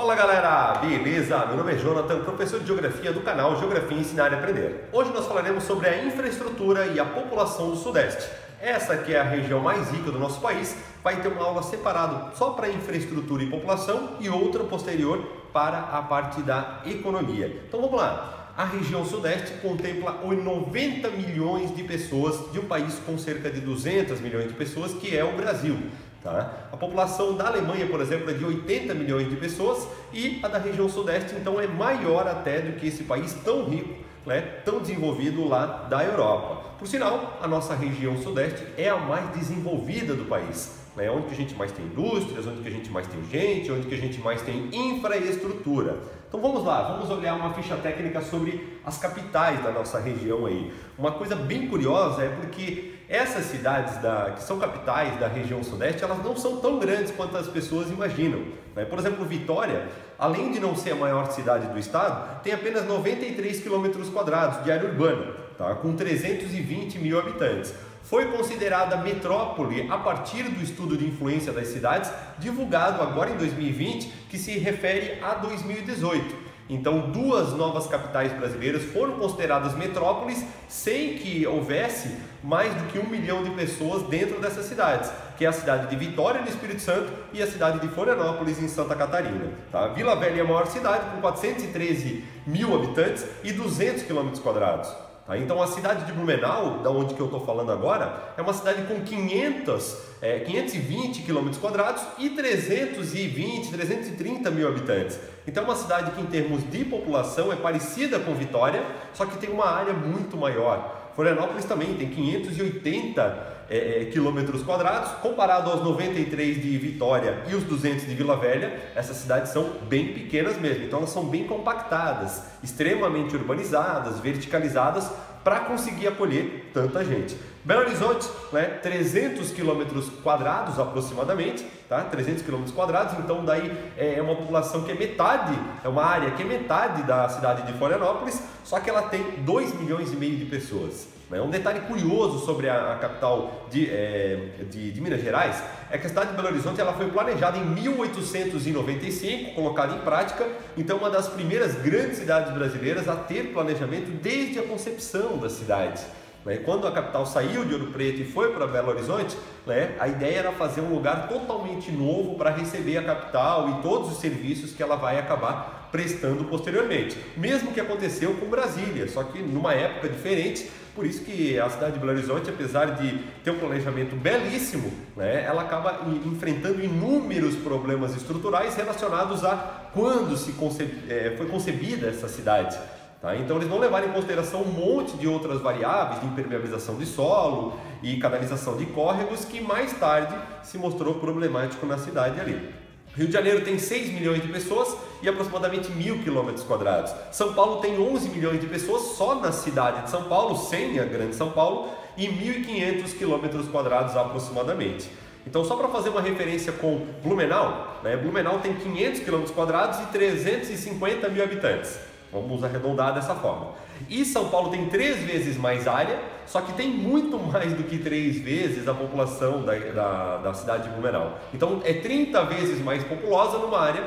Fala galera, beleza? Meu nome é Jonathan, professor de Geografia do canal Geografia Ensinar e Aprender. Hoje nós falaremos sobre a infraestrutura e a população do Sudeste. Essa que é a região mais rica do nosso país, vai ter uma aula separada só para infraestrutura e população e outra posterior para a parte da economia. Então vamos lá. A região Sudeste contempla 90 milhões de pessoas de um país com cerca de 200 milhões de pessoas, que é o Brasil. Tá? A população da Alemanha, por exemplo, é de 80 milhões de pessoas e a da região Sudeste, então, é maior até do que esse país tão rico, né, tão desenvolvido lá da Europa. Por sinal, a nossa região Sudeste é a mais desenvolvida do país, né, onde que a gente mais tem indústrias, onde que a gente mais tem gente, onde que a gente mais tem infraestrutura. Então vamos lá, vamos olhar uma ficha técnica sobre as capitais da nossa região aí. Uma coisa bem curiosa é porque essas cidades que são capitais da região Sudeste, elas não são tão grandes quanto as pessoas imaginam, né? Por exemplo, Vitória, além de não ser a maior cidade do estado, tem apenas 93 km² de área urbana, tá? Com 320 mil habitantes. Foi considerada metrópole a partir do estudo de influência das cidades, divulgado agora em 2020, que se refere a 2018. Então, duas novas capitais brasileiras foram consideradas metrópoles sem que houvesse mais do que 1 milhão de pessoas dentro dessas cidades, que é a cidade de Vitória, no Espírito Santo, e a cidade de Florianópolis, em Santa Catarina. Tá? Vila Velha é a maior cidade, com 413 mil habitantes e 200 km². Tá? Então a cidade de Blumenau, da onde que eu estou falando agora, é uma cidade com 520 km² e 330 mil habitantes. Então é uma cidade que, em termos de população, é parecida com Vitória, só que tem uma área muito maior. Florianópolis também tem 580 km², comparado aos 93 de Vitória e os 200 de Vila Velha. Essas cidades são bem pequenas mesmo, então elas são bem compactadas, extremamente urbanizadas, verticalizadas, para conseguir acolher tanta gente. Belo Horizonte, né, 300 km² aproximadamente, tá? 300 km², então daí é uma população que é metade, é uma área que é metade da cidade de Florianópolis, só que ela tem 2,5 milhões de pessoas. Um detalhe curioso sobre a capital de Minas Gerais é que a cidade de Belo Horizonte ela foi planejada em 1895, colocada em prática, então uma das primeiras grandes cidades brasileiras a ter planejamento desde a concepção da cidade. Quando a capital saiu de Ouro Preto e foi para Belo Horizonte, a ideia era fazer um lugar totalmente novo para receber a capital e todos os serviços que ela vai acabar prestando posteriormente. Mesmo que aconteceu com Brasília, só que numa época diferente. Por isso que a cidade de Belo Horizonte, apesar de ter um planejamento belíssimo, ela acaba enfrentando inúmeros problemas estruturais relacionados a quando foi concebida essa cidade. Tá? Então eles vão levar em consideração um monte de outras variáveis de impermeabilização de solo e canalização de córregos que mais tarde se mostrou problemático na cidade ali. Rio de Janeiro tem 6 milhões de pessoas e aproximadamente 1.000 km². São Paulo tem 11 milhões de pessoas só na cidade de São Paulo, sem a grande São Paulo, e 1.500 km² aproximadamente. Então, só para fazer uma referência com Blumenau, Blumenau tem 500 km² e 350 mil habitantes. Vamos arredondar dessa forma. E São Paulo tem 3 vezes mais área, só que tem muito mais do que 3 vezes a população da cidade de Blumenau. Então é 30 vezes mais populosa numa área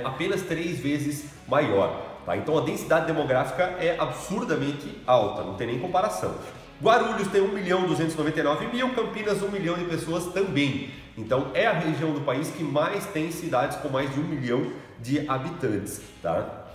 apenas 3 vezes maior. Tá? Então a densidade demográfica é absurdamente alta, não tem nem comparação. Guarulhos tem 1.299.000, Campinas 1 milhão de pessoas também. Então é a região do país que mais tem cidades com mais de 1 milhão de habitantes. Tá?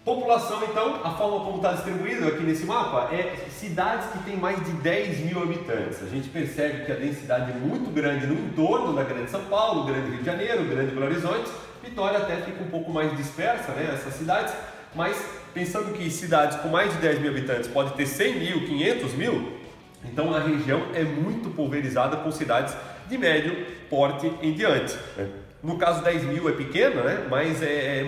População, então, a forma como está distribuído aqui nesse mapa é cidades que têm mais de 10 mil habitantes. A gente percebe que a densidade é muito grande no entorno da Grande São Paulo, Grande Rio de Janeiro, Grande Belo Horizonte. Vitória até fica um pouco mais dispersa, essas cidades, mas pensando que cidades com mais de 10 mil habitantes podem ter 100 mil, 500 mil, então a região é muito pulverizada com cidades de médio porte em diante. No caso 10 mil é pequeno, mas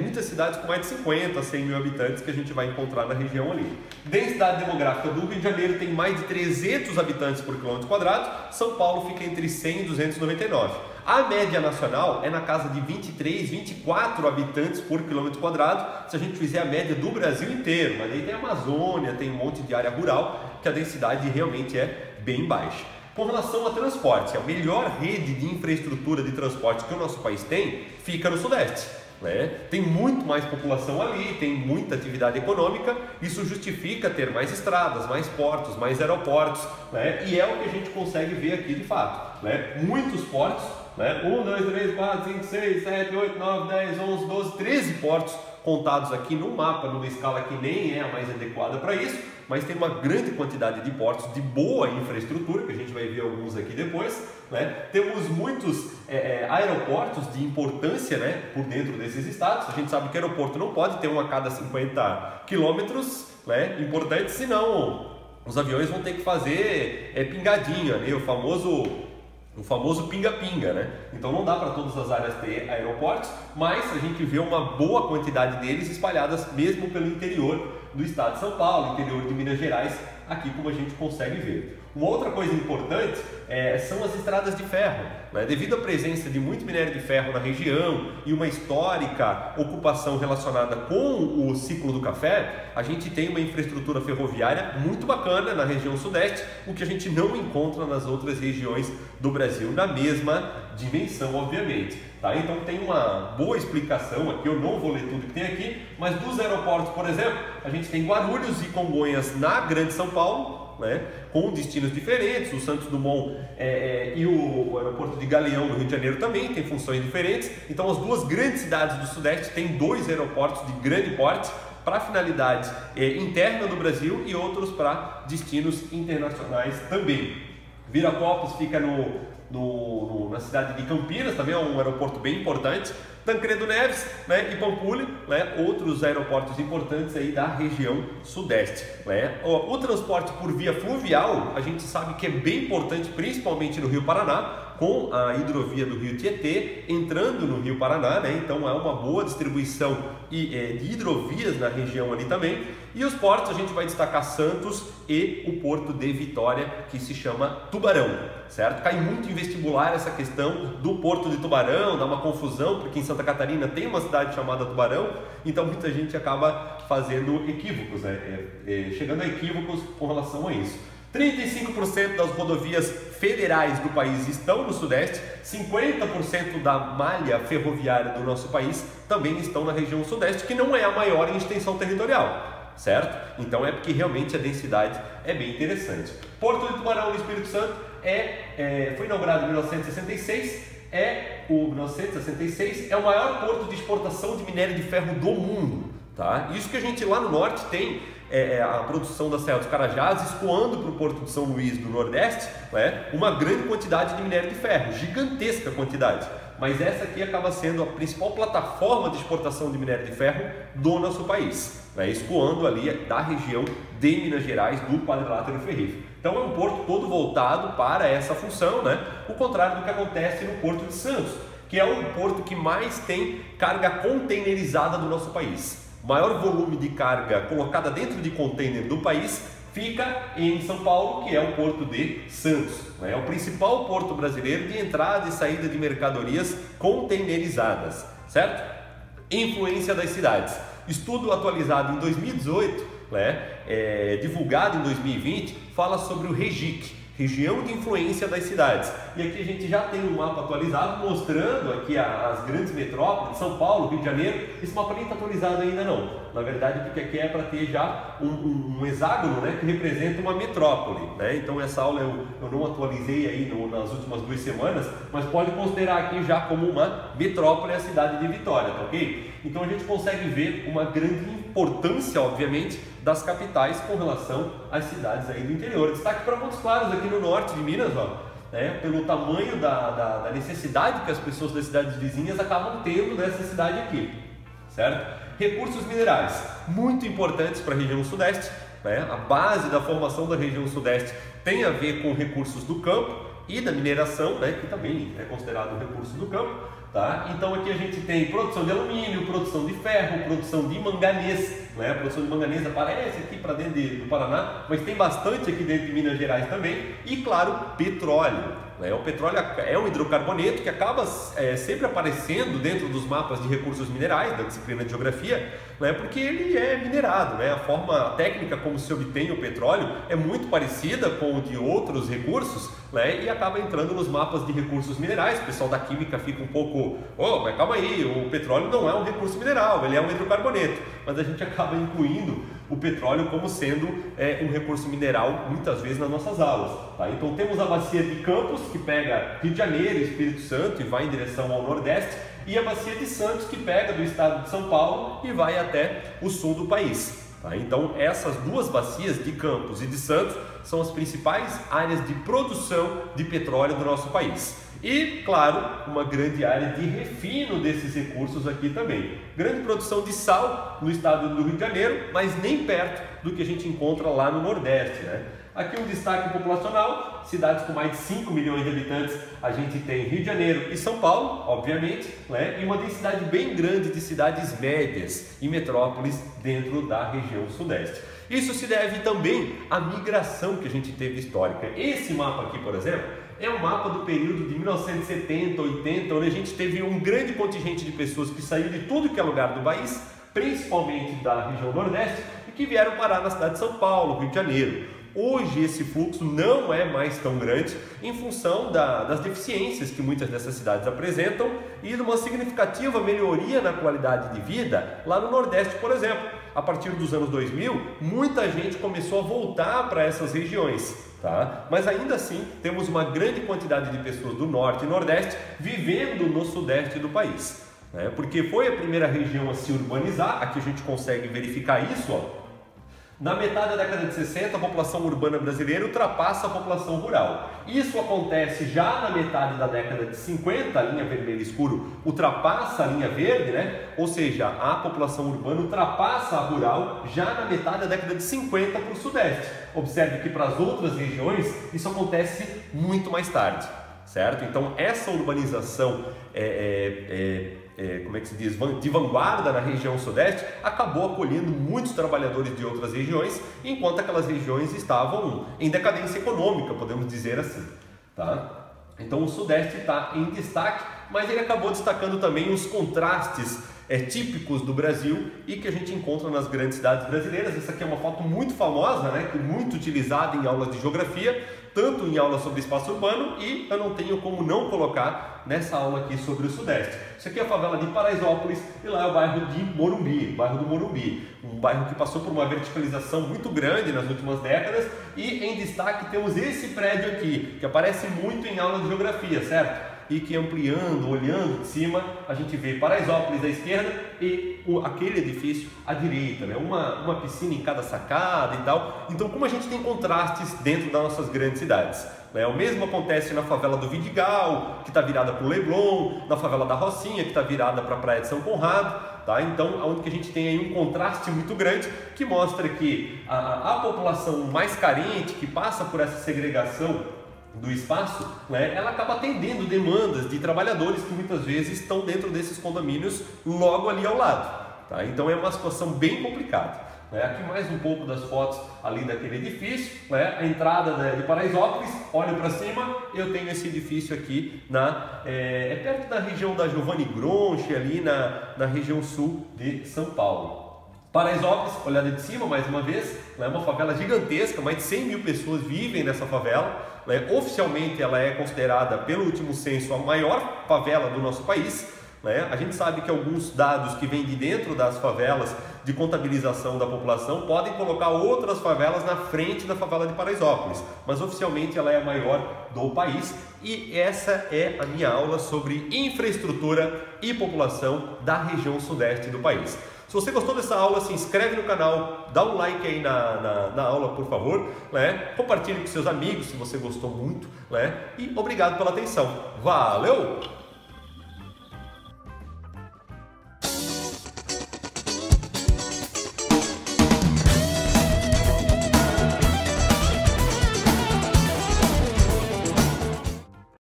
muitas cidades com mais de 50, 100 mil habitantes que a gente vai encontrar na região ali. Densidade demográfica do Rio de Janeiro tem mais de 300 habitantes por quilômetro², São Paulo fica entre 100 e 299. A média nacional é na casa de 23, 24 habitantes por quilômetro², se a gente fizer a média do Brasil inteiro, mas aí tem a Amazônia, tem um monte de área rural que a densidade realmente é bem baixa. Com relação a transporte, a melhor rede de infraestrutura de transporte que o nosso país tem fica no Sudeste. Tem muito mais população ali, tem muita atividade econômica, isso justifica ter mais estradas, mais portos, mais aeroportos, e é o que a gente consegue ver aqui de fato. Muitos portos, 1, 2, 3, 4, 5, 6, 7, 8, 9, 10, 11, 12, 13 portos contados aqui no mapa, numa escala que nem é a mais adequada para isso, mas tem uma grande quantidade de portos de boa infraestrutura, que a gente vai ver alguns aqui depois. Temos muitos aeroportos de importância por dentro desses estados. A gente sabe que aeroporto não pode ter um a cada 50 quilômetros, importante, senão os aviões vão ter que fazer pingadinha, o famoso pinga-pinga, Então não dá para todas as áreas ter aeroportos, mas a gente vê uma boa quantidade deles espalhadas mesmo pelo interior do estado de São Paulo, interior de Minas Gerais, aqui como a gente consegue ver. Uma outra coisa importante são as estradas de ferro. Devido à presença de muito minério de ferro na região e uma histórica ocupação relacionada com o ciclo do café, a gente tem uma infraestrutura ferroviária muito bacana na região sudeste, o que a gente não encontra nas outras regiões do Brasil na mesma dimensão, obviamente. Então tem uma boa explicação aqui, eu não vou ler tudo que tem aqui, mas dos aeroportos, por exemplo, a gente tem Guarulhos e Congonhas na Grande São Paulo, com destinos diferentes. O Santos Dumont e o aeroporto de Galeão no Rio de Janeiro também tem funções diferentes. Então as duas grandes cidades do Sudeste têm dois aeroportos de grande porte para finalidade interna do Brasil e outros para destinos internacionais também. Viracopos fica na cidade de Campinas, também é um aeroporto bem importante. Tancredo Neves e Pampulha, outros aeroportos importantes aí da região sudeste. O transporte por via fluvial, a gente sabe que é bem importante, principalmente no Rio Paraná, com a hidrovia do Rio Tietê entrando no Rio Paraná, então é uma boa distribuição de hidrovias na região ali também. E os portos, a gente vai destacar Santos e o Porto de Vitória, que se chama Tubarão, certo? Cai muito em vestibular essa questão do Porto de Tubarão, dá uma confusão, porque em Santa Catarina tem uma cidade chamada Tubarão, então muita gente acaba fazendo equívocos, chegando a equívocos com relação a isso. 35% das rodovias federais do país estão no Sudeste, 50% da malha ferroviária do nosso país também estão na região Sudeste, que não é a maior em extensão territorial, certo? Então é porque realmente a densidade é bem interessante. Porto de Tubarão, no Espírito Santo, foi inaugurado em 1966, o 1966 é o maior porto de exportação de minério de ferro do mundo. Isso que a gente lá no norte tem a produção da Serra dos Carajás escoando para o Porto de São Luís do Nordeste, uma grande quantidade de minério de ferro, gigantesca quantidade. Mas essa aqui acaba sendo a principal plataforma de exportação de minério de ferro do nosso país, escoando ali da região de Minas Gerais, do quadrilátero ferrífero. Então é um porto todo voltado para essa função, o contrário do que acontece no Porto de Santos, que é o porto que mais tem carga containerizada do nosso país. O maior volume de carga colocada dentro de container do país fica em São Paulo, que é o Porto de Santos. É o principal porto brasileiro de entrada e saída de mercadorias containerizadas, certo? Influência das cidades. Estudo atualizado em 2018, divulgado em 2020, fala sobre o REGIC, Região de Influência das Cidades. E aqui a gente já tem um mapa atualizado mostrando aqui as grandes metrópoles, São Paulo, Rio de Janeiro. Esse mapa nem está atualizado ainda não, na verdade, porque aqui é para ter já um hexágono, que representa uma metrópole, Então essa aula eu não atualizei aí nas últimas 2 semanas, mas pode considerar aqui já como uma metrópole a cidade de Vitória, tá ok? Então a gente consegue ver uma grande importância, obviamente, das capitais com relação às cidades aí do interior. Destaque para Montes Claros, aqui no norte de Minas, pelo tamanho da necessidade que as pessoas das cidades vizinhas acabam tendo dessa cidade aqui, certo? Recursos minerais, muito importantes para a região sudeste, A base da formação da região sudeste tem a ver com recursos do campo e da mineração, que também é considerado um recurso do campo. Então aqui a gente tem produção de alumínio, produção de ferro, produção de manganês, A produção de manganês aparece aqui para dentro do Paraná, mas tem bastante aqui dentro de Minas Gerais também, e claro, petróleo, né? O petróleo é um hidrocarboneto que acaba sempre aparecendo dentro dos mapas de recursos minerais, da disciplina de geografia, né? Porque ele é minerado, né? A forma técnica como se obtém o petróleo é muito parecida com o de outros recursos, né? E acaba entrando nos mapas de recursos minerais. O pessoal da química fica um pouco, mas calma aí, o petróleo não é um recurso mineral, ele é um hidrocarboneto, mas a gente acaba incluindo o petróleo como sendo um recurso mineral muitas vezes nas nossas aulas, tá? Então temos a bacia de Campos, que pega Rio de Janeiro, Espírito Santo e vai em direção ao Nordeste, e a bacia de Santos, que pega do estado de São Paulo e vai até o sul do país, tá? Então essas duas bacias de Campos e de Santos são as principais áreas de produção de petróleo do nosso país. E, claro, uma grande área de refino desses recursos aqui também. Grande produção de sal no estado do Rio de Janeiro, mas nem perto do que a gente encontra lá no Nordeste, né? Aqui um destaque populacional, cidades com mais de 5 milhões de habitantes, a gente tem Rio de Janeiro e São Paulo, obviamente, né? E uma densidade bem grande de cidades médias e metrópoles dentro da região sudeste. Isso se deve também à migração que a gente teve histórica. Esse mapa aqui, por exemplo, é um mapa do período de 1970, 80, onde a gente teve um grande contingente de pessoas que saíram de tudo que é lugar do país, principalmente da região Nordeste, e que vieram parar na cidade de São Paulo, Rio de Janeiro. Hoje esse fluxo não é mais tão grande em função das deficiências que muitas dessas cidades apresentam e de uma significativa melhoria na qualidade de vida lá no Nordeste, por exemplo. A partir dos anos 2000, muita gente começou a voltar para essas regiões, tá? Mas ainda assim, temos uma grande quantidade de pessoas do Norte e Nordeste vivendo no Sudeste do país, né? Porque foi a primeira região a se urbanizar. Aqui a gente consegue verificar isso, ó. Na metade da década de 60, a população urbana brasileira ultrapassa a população rural. Isso acontece já na metade da década de 50, a linha vermelha escuro ultrapassa a linha verde, né? Ou seja, a população urbana ultrapassa a rural já na metade da década de 50 para o Sudeste. Observe que para as outras regiões isso acontece muito mais tarde, certo? Então essa urbanização como é que se diz, de vanguarda na região sudeste, acabou acolhendo muitos trabalhadores de outras regiões, enquanto aquelas regiões estavam em decadência econômica, podemos dizer assim, tá? Então o sudeste está em destaque, mas ele acabou destacando também os contrastes típicos do Brasil e que a gente encontra nas grandes cidades brasileiras. Essa aqui é uma foto muito famosa, né, muito utilizada em aulas de geografia, tanto em aulas sobre espaço urbano, e eu não tenho como não colocar nessa aula aqui sobre o Sudeste. Isso aqui é a favela de Paraisópolis e lá é o bairro de Morumbi, bairro do Morumbi, um bairro que passou por uma verticalização muito grande nas últimas décadas, e em destaque temos esse prédio aqui, que aparece muito em aula de geografia, certo? E que ampliando, olhando de cima, a gente vê Paraisópolis à esquerda e aquele edifício à direita, né? Uma piscina em cada sacada e tal. Então, como a gente tem contrastes dentro das nossas grandes cidades, né? O mesmo acontece na favela do Vidigal, que está virada para o Leblon, na favela da Rocinha, que está virada para a Praia de São Conrado. Tá? Então, onde que a gente tem aí um contraste muito grande que mostra que a população mais carente, que passa por essa segregação do espaço, né, ela acaba atendendo demandas de trabalhadores que muitas vezes estão dentro desses condomínios logo ali ao lado, tá? Então é uma situação bem complicada, né? Aqui mais um pouco das fotos ali daquele edifício, né? A entrada de Paraisópolis, olho para cima, eu tenho esse edifício aqui perto da região da Giovanni Gronchi, ali na região sul de São Paulo. Paraisópolis, olhada de cima mais uma vez, é uma favela gigantesca, mais de 100 mil pessoas vivem nessa favela, né? Oficialmente ela é considerada pelo último censo a maior favela do nosso país, né? A gente sabe que alguns dados que vêm de dentro das favelas de contabilização da população podem colocar outras favelas na frente da favela de Paraisópolis, mas oficialmente ela é a maior do país. E essa é a minha aula sobre infraestrutura e população da região sudeste do país. Se você gostou dessa aula, se inscreve no canal, dá um like aí na aula, por favor, né? Compartilhe com seus amigos se você gostou muito, né? E obrigado pela atenção. Valeu!